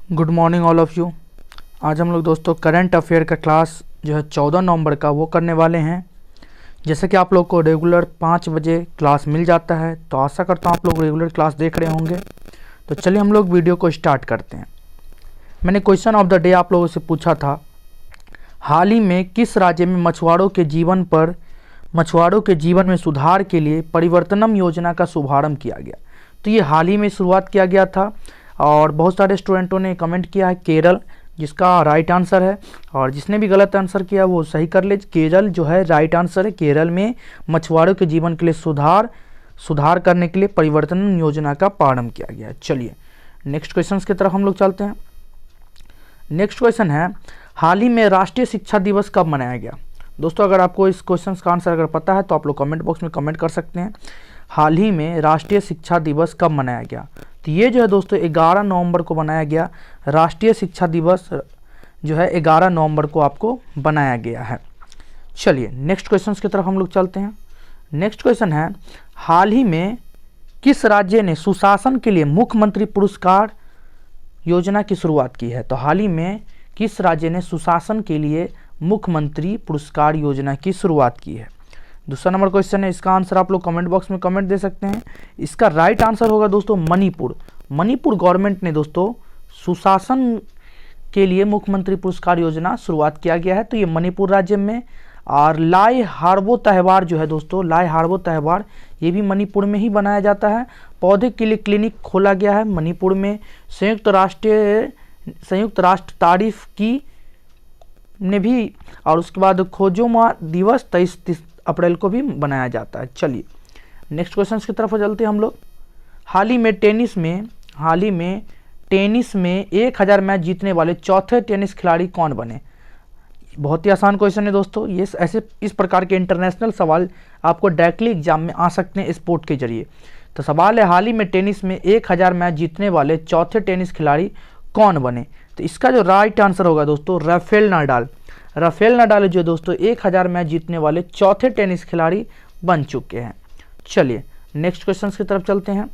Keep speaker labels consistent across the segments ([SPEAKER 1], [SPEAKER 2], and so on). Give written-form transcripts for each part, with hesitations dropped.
[SPEAKER 1] Good morning all of you. आज हम लोग दोस्तों करंट अफेयर का क्लास जो है 14 नवंबर का वो करने वाले हैं। जैसे कि आप लोग को रेगुलर 5 बजे क्लास मिल जाता है, तो आशा करता हूँ आप लोग रेगुलर क्लास देख रहे होंगे। तो चलिए हम लोग वीडियो को स्टार्ट करते हैं। मैंने क्वेश्चन ऑफ द डे आप लोगों से पूछा था, हाल ही में किस राज्य में मछुआरों के जीवन में सुधार के लिए परिवर्तनम योजना का शुभारंभ किया गया। तो ये हाल ही में शुरुआत किया गया था और बहुत सारे स्टूडेंटों ने कमेंट किया है केरल, जिसका राइट आंसर है। और जिसने भी गलत आंसर किया वो सही कर ले। केरल जो है राइट आंसर है। केरल में मछुआरों के जीवन के लिए सुधार करने के लिए परिवर्तन योजना का प्रारंभ किया गया। चलिए नेक्स्ट क्वेश्चन की तरफ हम लोग चलते हैं। नेक्स्ट क्वेश्चन है, हाल ही में राष्ट्रीय शिक्षा दिवस कब मनाया गया। दोस्तों अगर आपको इस क्वेश्चन का आंसर अगर पता है तो आप लोग कमेंट बॉक्स में कमेंट कर सकते हैं। हाल ही में राष्ट्रीय शिक्षा दिवस कब मनाया गया। तो ये जो है दोस्तों 11 नवंबर को बनाया गया। राष्ट्रीय शिक्षा दिवस जो है 11 नवंबर को आपको बनाया गया है। चलिए नेक्स्ट क्वेश्चन की तरफ हम लोग चलते हैं। नेक्स्ट क्वेश्चन है, हाल ही में किस राज्य ने सुशासन के लिए मुख्यमंत्री पुरस्कार योजना की शुरुआत की है। तो हाल ही में किस राज्य ने सुशासन के लिए मुख्यमंत्री पुरस्कार योजना की शुरुआत की है। दूसरा नंबर क्वेश्चन है, इसका आंसर आप लोग कमेंट बॉक्स में कमेंट दे सकते हैं। इसका राइट आंसर होगा दोस्तों मणिपुर। मणिपुर गवर्नमेंट ने दोस्तों सुशासन के लिए मुख्यमंत्री पुरस्कार योजना शुरुआत किया गया है। तो ये मणिपुर राज्य में। और लाई हार्बो त्यौहार जो है दोस्तों, लाई हार्बो त्यौहार ये भी मणिपुर में ही बनाया जाता है। पौधे के लिए क्लिनिक खोला गया है मणिपुर में। संयुक्त राष्ट्र तारीफ की ने भी। और उसके बाद खोजोमा दिवस 23 अप्रैल को भी बनाया जाता है। चलिए नेक्स्ट क्वेश्चन की तरफ चलते हैं हम लोग। हाल ही में टेनिस में 1000 मैच जीतने वाले चौथे टेनिस खिलाड़ी कौन बने। बहुत ही आसान क्वेश्चन है दोस्तों। ये ऐसे इस प्रकार के इंटरनेशनल सवाल आपको डायरेक्टली एग्जाम में आ सकते हैं स्पोर्ट के जरिए। तो सवाल है, हाल ही में टेनिस में 1000 मैच जीतने वाले चौथे टेनिस खिलाड़ी कौन बने। तो इसका जो राइट आंसर होगा दोस्तों राफेल नाडाल जो दोस्तों 1000 मैच जीतने वाले चौथे टेनिस खिलाड़ी बन चुके हैं। चलिए नेक्स्ट क्वेश्चन की तरफ चलते हैं।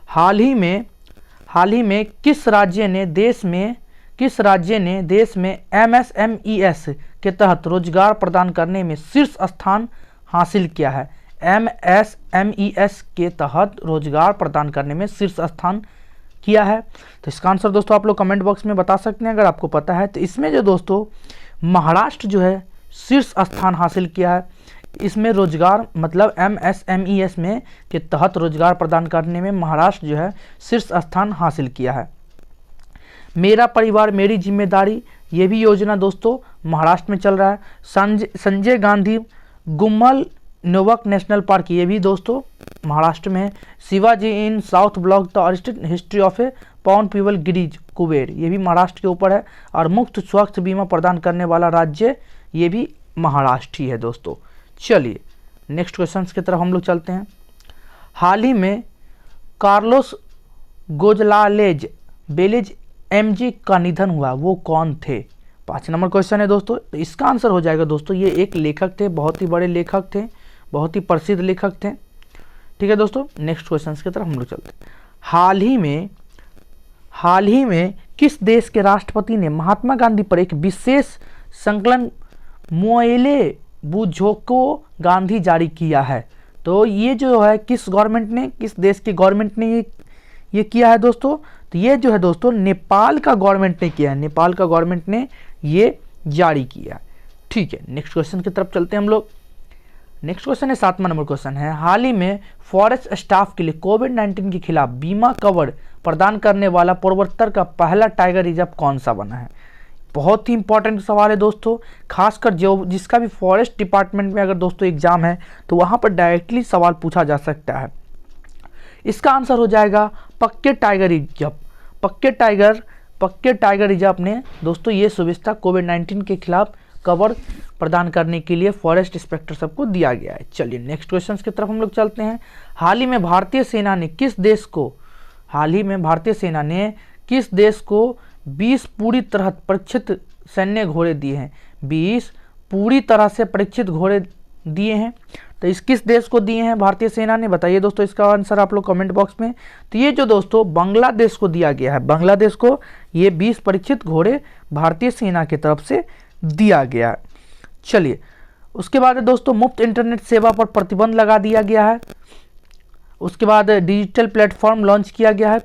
[SPEAKER 1] हाल ही में किस राज्य ने देश में MSMES के तहत रोजगार प्रदान करने में शीर्ष स्थान हासिल किया है। MSMES के तहत रोजगार प्रदान करने में शीर्ष स्थान किया है। तो इसका आंसर दोस्तों आप लोग कमेंट बॉक्स में बता सकते हैं अगर आपको पता है। तो इसमें जो दोस्तों महाराष्ट्र जो है शीर्ष स्थान हासिल किया है। इसमें रोजगार मतलब MSMES में के तहत रोजगार प्रदान करने में महाराष्ट्र जो है शीर्ष स्थान हासिल किया है। मेरा परिवार मेरी जिम्मेदारी ये भी योजना दोस्तों महाराष्ट्र में चल रहा है। संजय गांधी गुम्मल नोवक नेशनल पार्क ये भी दोस्तों महाराष्ट्र में है। Shivaji in south block the arrested history of a pawn people Girish Kuber ये भी महाराष्ट्र के ऊपर है। और मुफ्त स्वास्थ्य बीमा प्रदान करने वाला राज्य ये भी महाराष्ट्र ही है दोस्तों। चलिए नेक्स्ट क्वेश्चन की तरफ हम लोग चलते हैं। हाल ही में कार्लोस गोजलालेज बेलेज MG का निधन हुआ, वो कौन थे। 5 नंबर क्वेश्चन है दोस्तों। तो इसका आंसर हो जाएगा दोस्तों, ये एक लेखक थे, बहुत ही बड़े लेखक थे, बहुत ही प्रसिद्ध लेखक थे। ठीक है दोस्तों नेक्स्ट क्वेश्चन की तरफ हम लोग चलते हैं। हाल ही में किस देश के राष्ट्रपति ने महात्मा गांधी पर एक विशेष संकलन मोएले बुझोको गांधी जारी किया है। तो ये जो है किस देश की गवर्नमेंट ने ये किया है दोस्तों। तो ये जो है दोस्तों नेपाल का गवर्नमेंट ने किया है। नेपाल का गवर्नमेंट ने ये जारी किया। ठीक है नेक्स्ट क्वेश्चन की तरफ चलते हैं हम लोग। नेक्स्ट क्वेश्चन है 7वां नंबर क्वेश्चन है, हाल ही में फॉरेस्ट स्टाफ के लिए कोविड-19 के खिलाफ बीमा कवर प्रदान करने वाला पूर्वोत्तर का पहला टाइगर रिजर्व कौन सा बना है। बहुत ही इंपॉर्टेंट सवाल है दोस्तों। खासकर जो जिसका भी फॉरेस्ट डिपार्टमेंट में अगर दोस्तों एग्जाम है तो वहाँ पर डायरेक्टली सवाल पूछा जा सकता है। इसका आंसर हो जाएगा पक्के टाइगर रिजर्व। पक्के टाइगर रिजर्व ने दोस्तों ये सुविधा कोविड-19 के खिलाफ कवर प्रदान करने के लिए फॉरेस्ट इंस्पेक्टर सबको दिया गया है। चलिए नेक्स्ट क्वेश्चन की तरफ हम लोग चलते हैं। हाल ही में भारतीय सेना ने किस देश को 20 पूरी तरह परीक्षित सैन्य घोड़े दिए हैं। 20 पूरी तरह से परीक्षित घोड़े दिए हैं, तो इस किस देश को दिए हैं भारतीय सेना ने, बताइए दोस्तों इसका आंसर आप लोग कमेंट बॉक्स में। तो ये जो दोस्तों बांग्लादेश को दिया गया है, बांग्लादेश को ये 20 परीक्षित घोड़े भारतीय सेना की तरफ से दिया गया है। चलिए उसके बाद दोस्तों मुफ्त इंटरनेट सेवा पर प्रतिबंध लगा दिया गया है। उसके बाद डिजिटल प्लेटफॉर्म लॉन्च किया गया है।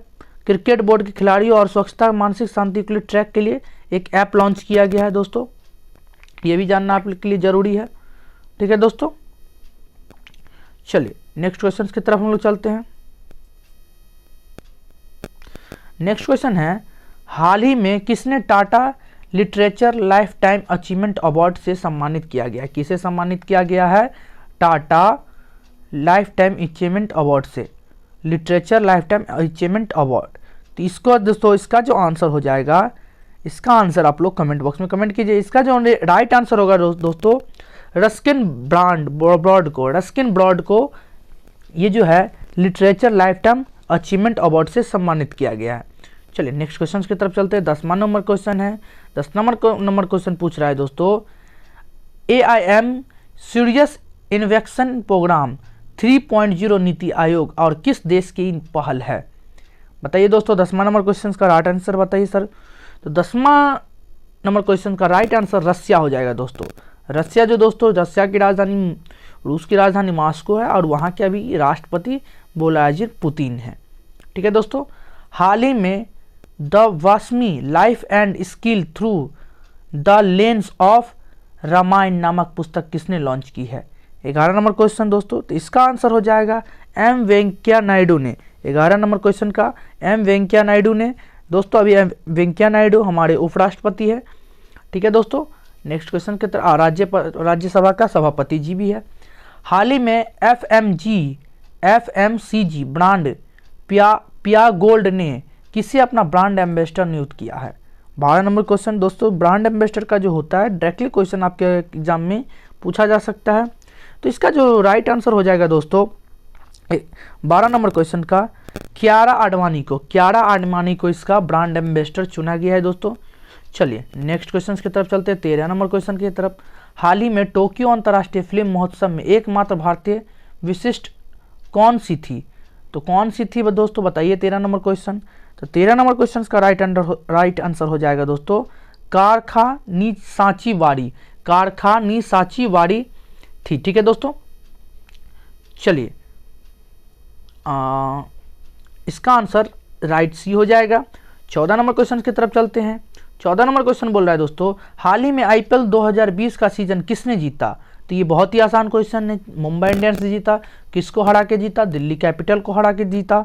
[SPEAKER 1] क्रिकेट बोर्ड के खिलाड़ियों और स्वच्छता मानसिक शांति के लिए ट्रैक के लिए एक ऐप लॉन्च किया गया है दोस्तों, ये भी जानना आपके लिए जरूरी है। ठीक है दोस्तों, चलिए नेक्स्ट क्वेश्चन की तरफ हम लोग चलते हैं। नेक्स्ट क्वेश्चन है, हाल ही में किसने Tata literature life time achievement award से सम्मानित किया गया है? किसे सम्मानित किया गया है? Tata life time achievement award से, literature life time achievement award. तो इसको दोस्तों इसका जो आंसर हो जाएगा, इसका आंसर आप लोग कमेंट बॉक्स में कमेंट कीजिए। इसका जो राइट आंसर होगा दोस्तों रस्किन ब्रॉड को ये जो है literature life time achievement award से सम्मानित किया गया है। चलिए नेक्स्ट क्वेश्चन की तरफ चलते हैं। 10वां नंबर क्वेश्चन है। 10 नंबर क्वेश्चन पूछ रहा है दोस्तों, AIM serious इन्वेक्शन programme 3.0 NITI Aayog और किस देश की पहल है? बताइए दोस्तों 10वां नंबर क्वेश्चन का राइट आंसर बताइए सर। तो 10वां नंबर क्वेश्चन का राइट आंसर रसिया हो जाएगा दोस्तों। रसिया जो दोस्तों, रसिया की राजधानी, रूस की राजधानी मॉस्को है और वहाँ के अभी राष्ट्रपति व्लादिमीर पुतिन है। ठीक है दोस्तों, हाल ही में द वास्मी life and skill through the lens of Ramayan नामक पुस्तक किसने लॉन्च की है? 11 नंबर क्वेश्चन दोस्तों, तो इसका आंसर हो जाएगा एम वेंकैया नायडू ने। 11 नंबर क्वेश्चन का एम वेंकैया नायडू ने। दोस्तों अभी एम वेंकैया नायडू हमारे उपराष्ट्रपति है। ठीक है दोस्तों, नेक्स्ट क्वेश्चन की तरफ राज्यसभा का सभापति जी भी है। हाल ही में FMCG ब्रांड पिया गोल्ड ने किसे अपना ब्रांड एम्बेसडर नियुक्त किया है? 12 नंबर क्वेश्चन दोस्तों, ब्रांड एम्बेसडर का जो होता है डायरेक्टली क्वेश्चन आपके एग्जाम में पूछा जा सकता है। तो इसका जो राइट आंसर हो जाएगा दोस्तों 12 नंबर क्वेश्चन का कियारा आडवाणी को इसका ब्रांड एम्बेसडर चुना गया है दोस्तों। चलिए नेक्स्ट क्वेश्चन की तरफ चलते हैं। 13 नंबर क्वेश्चन की तरफ, हाल ही में टोक्यो अंतर्राष्ट्रीय फिल्म महोत्सव में एकमात्र भारतीय विशिष्ट कौन सी थी? तो कौन सी थी दोस्तों बताइए 13 नंबर क्वेश्चन। तो 13 नंबर क्वेश्चन का राइट आंसर हो जाएगा दोस्तों कारखा नी साची वारी थी। ठीक है दोस्तों, चलिए इसका आंसर राइट सी हो जाएगा। 14 नंबर क्वेश्चन की तरफ चलते हैं। 14 नंबर क्वेश्चन बोल रहा है दोस्तों, हाल ही में IPL 2020 का सीजन किसने जीता? तो ये बहुत ही आसान क्वेश्चन है। मुंबई इंडियंस ने जीता। किसको हरा के जीता? दिल्ली कैपिटल को हरा के जीता।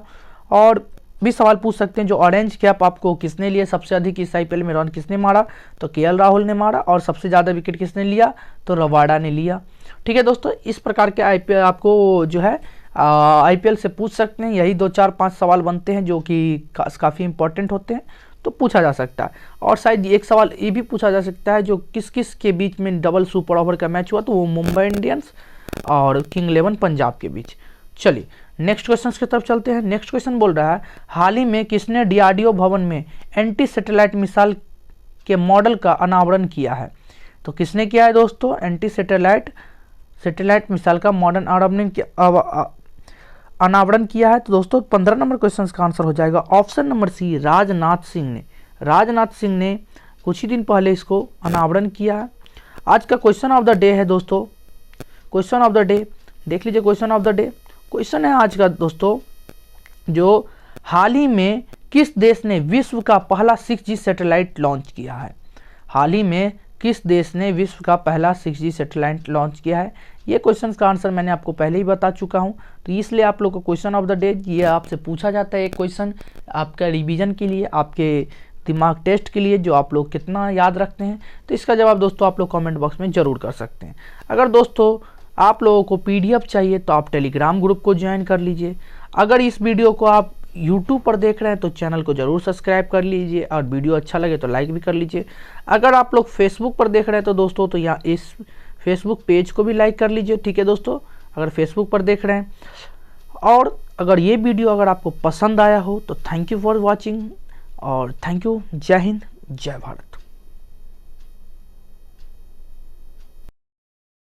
[SPEAKER 1] और भी सवाल पूछ सकते हैं, जो ऑरेंज कैप आपको किसने लिया, सबसे अधिक इस IPL में रन किसने मारा? तो KL राहुल ने मारा। और सबसे ज़्यादा विकेट किसने लिया? तो रबाडा ने लिया। ठीक है दोस्तों, इस प्रकार के IPL आपको जो है IPL से पूछ सकते हैं। यही 2 4 5 सवाल बनते हैं जो कि काफ़ी इंपॉर्टेंट होते हैं, तो पूछा जा सकता है। और शायद एक सवाल ये भी पूछा जा सकता है, जो किस किस के बीच में डबल सुपर ओवर का मैच हुआ, तो वो मुंबई इंडियंस और किंग 11 पंजाब के बीच। चलिए नेक्स्ट क्वेश्चन की तरफ चलते हैं। नेक्स्ट क्वेश्चन बोल रहा है, हाल ही में किसने DRDO भवन में एंटी सैटेलाइट मिसाइल के मॉडल का अनावरण किया है? तो किसने किया है दोस्तों एंटी सैटेलाइट मिसाइल का मॉडल अनावरण किया है? तो दोस्तों 15 नंबर क्वेश्चन का आंसर हो जाएगा option number C, Rajnath Singh ने कुछ ही दिन पहले इसको अनावरण किया है। आज का क्वेश्चन ऑफ द डे है दोस्तों, क्वेश्चन ऑफ द डे देख लीजिए। Question of the day question है आज का दोस्तों, जो हाल ही में किस देश ने विश्व का पहला 6G सैटेलाइट लॉन्च किया है? हाल ही में किस देश ने विश्व का पहला 6G सैटेलाइट लॉन्च किया है? ये क्वेश्चन का आंसर मैंने आपको पहले ही बता चुका हूँ, तो इसलिए आप लोग को क्वेश्चन ऑफ द डे ये आपसे पूछा जाता है। एक क्वेश्चन आपका रिवीजन के लिए, आपके दिमाग टेस्ट के लिए, जो आप लोग कितना याद रखते हैं। तो इसका जवाब दोस्तों आप लोग कमेंट बॉक्स में ज़रूर कर सकते हैं। अगर दोस्तों आप लोगों को PDF चाहिए तो आप टेलीग्राम ग्रुप को ज्वाइन कर लीजिए। अगर इस वीडियो को आप YouTube पर देख रहे हैं तो चैनल को ज़रूर सब्सक्राइब कर लीजिए, और वीडियो अच्छा लगे तो लाइक भी कर लीजिए। अगर आप लोग फेसबुक पर देख रहे हैं तो दोस्तों तो यहाँ इस फेसबुक पेज को भी लाइक कर लीजिए। ठीक है दोस्तों, अगर फेसबुक पर देख रहे हैं। और अगर ये वीडियो अगर आपको पसंद आया हो तो थैंक यू फॉर वॉचिंग, और थैंक यू। जय हिंद, जय भारत।